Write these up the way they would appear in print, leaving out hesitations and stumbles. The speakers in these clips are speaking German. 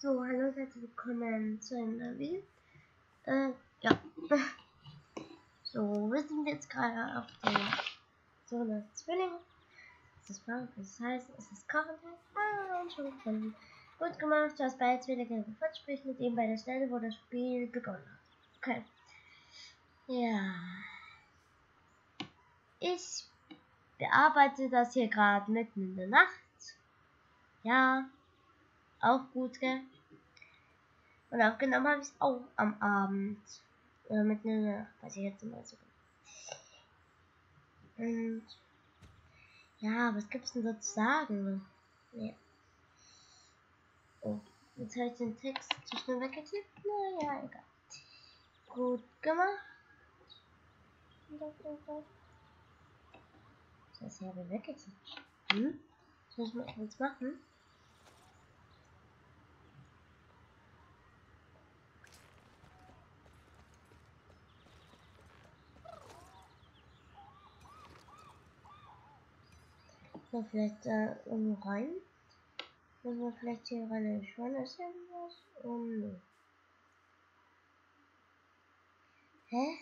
So, hallo und herzlich willkommen zu einem neuen Video. Ja. So, wir sind jetzt gerade auf der Zone Zwilling. Das ist warm, das heißt, es ist Kochentag. Und schon gefunden. Gut gemacht, du hast beide Zwillinge gefunden, sprich mit ihm bei der Stelle, wo das Spiel begonnen hat. Okay. Ja. Ich bearbeite das hier gerade mitten in der Nacht. Ja. Auch gut, gell? Und aufgenommen habe ich es auch am Abend. Oder mitten in der Nacht, weiß ich jetzt immer so. Und ja, was gibt's denn so zu sagen? Ja. Oh, jetzt habe ich den Text zu schnell weggeklickt. Naja, egal. Gut gemacht. Das habe ich weggeklickt. Das muss man jetzt machen. So, vielleicht irgendwo rein. Müssen wir vielleicht hier rein. Schon ist irgendwas? Oh, nö. Hä?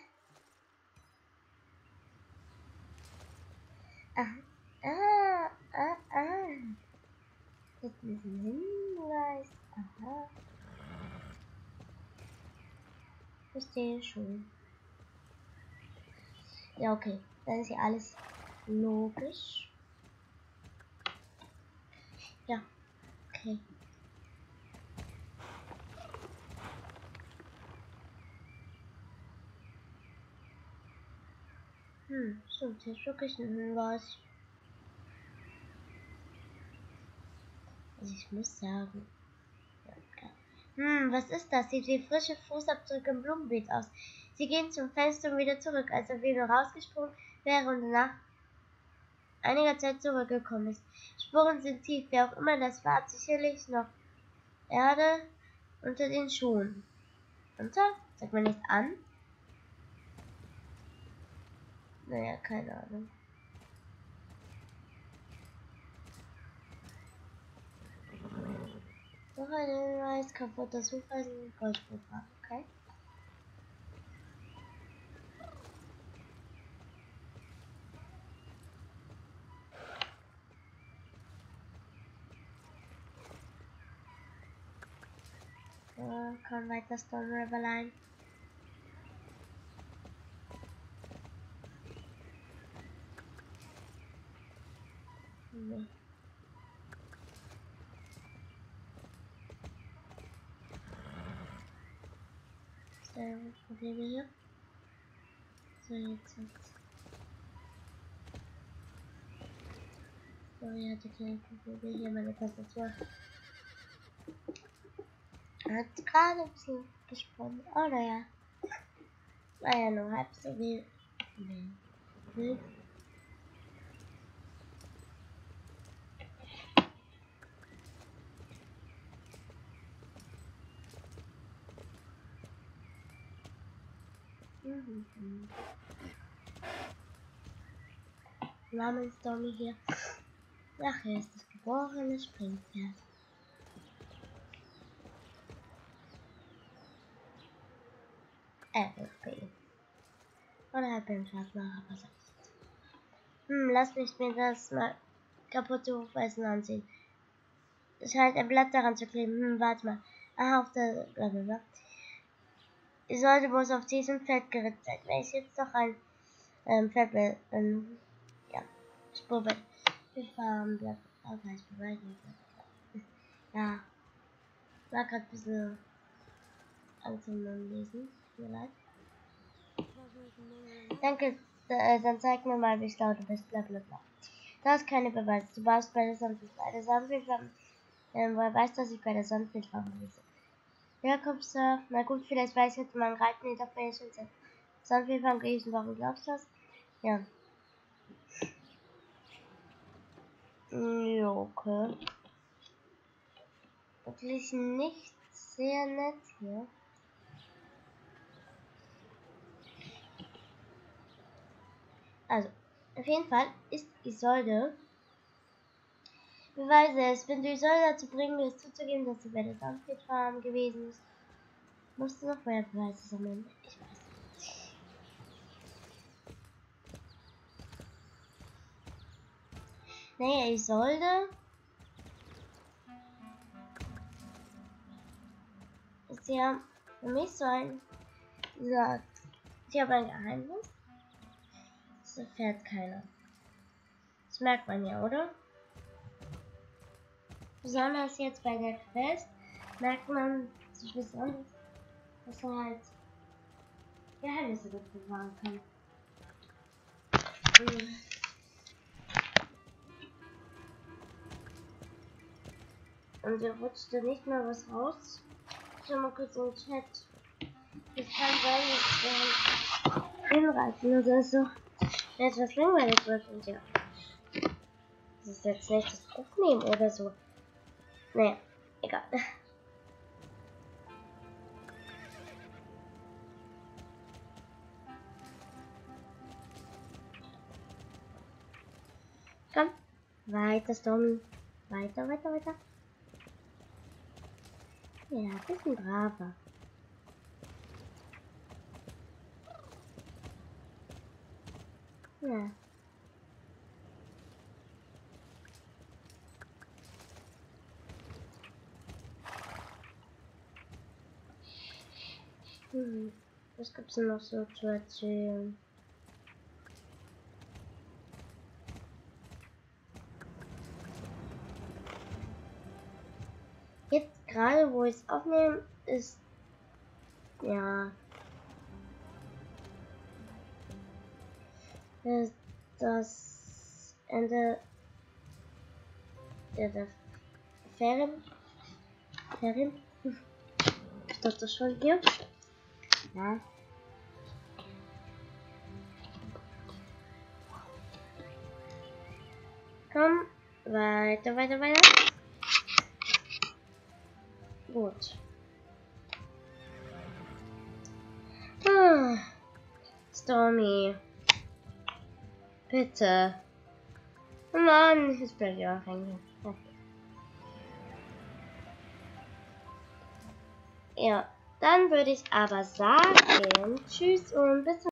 Das ist ein Hinweis. Aha. Verstehe schon. Ja, okay. Dann ist hier alles logisch. Ja, okay. Stimmt, hier ist wirklich ein Hinweis. Also ich muss sagen. Ja, klar. Was ist das? Sieht wie frische Fußabdrücke im Blumenbeet aus. Sie gehen zum Fenster und wieder zurück, als ob jemand rausgesprungen wäre und nach einiger Zeit zurückgekommen ist. Spuren sind tief, wer auch immer das war, hat sicherlich noch Erde unter den Schuhen. Unter? Sagt man nicht an? Naja, keine Ahnung. Noch ein Hinweis, kaputter Sucheisen, Goldspruchfach, okay? Komm weiter, Stone Riverline. Nee. Probleme hier. So, jetzt. Sorry, hatte kleine Probleme hier, meine Tastatur. Hat gerade ein bisschen gesponnen. Oh, naja. Naja, nur halb so wie. Nee. Namensdummy hier. Ach, hier ist das geborene Springpferd. Okay. Oder halt beim Schlafmacher, was sag ich jetzt? Lass mich mir das mal kaputte Hufeisen ansehen. Es scheint ein Blatt daran zu kleben. Warte mal. Aha, auf der blablabla. Ich sollte bloß auf diesem Feld geritten sein. Wenn ich jetzt noch ein Feld ja, Spurbild. Wir fahren Blatt. Okay, ich beweise nicht. Ja, war gerade ein bisschen Angst um Lesen. Tut mir leid. Danke, dann zeig mir mal, wie schlau du bist, bla bla bla. Du hast keine Beweise. Du warst bei der Sonnenbildfarbe. Woher weißt du, dass ich bei der Sonnenbildfarbe lese? Ja, kommst du. Na gut, vielleicht weiß ich jetzt mal einen Reiten hinter Fähigkeit. Sonnenbildfarben gewesen. Warum glaubst du das? Ja. Ja, okay. Wirklich nicht sehr nett hier. Also, auf jeden Fall ist Isolde Beweise es. Wenn du Säule dazu bringen willst, zuzugeben, dass du bei der Sunfit Farm gewesen bist, musst du noch mehr Beweise sammeln. Ich weiß nicht. Nee, ich sollte. Ist ja für mich so ein. Sagt, ich habe ein Geheimnis. Das erfährt keiner. Das merkt man ja, oder? Besonders jetzt bei der Quest merkt man sich besonders, dass er halt Geheimnisse bewahren kann. Und er rutschte nicht mal was raus. Schau mal kurz in den Chat. Das kann sein, dass wir hinreißen oder so. Etwas langweilig wird und ja. Das ist jetzt nicht das Aufnehmen oder so. Naja, egal. Komm. Weiter, Stormy. Weiter, weiter, weiter. Ja, bisschen braver. Ja. Was gibt's denn noch so zu erzählen? Jetzt gerade, wo ich es aufnehme, ist ja das Ende der Ferien. Ist das schon hier? Ja. Komm, weiter, weiter, weiter. Gut. Stormy. Bitte. Oh Mann, jetzt bleibt ja auch hängen. Okay. Ja, dann würde ich aber sagen, tschüss und bis zum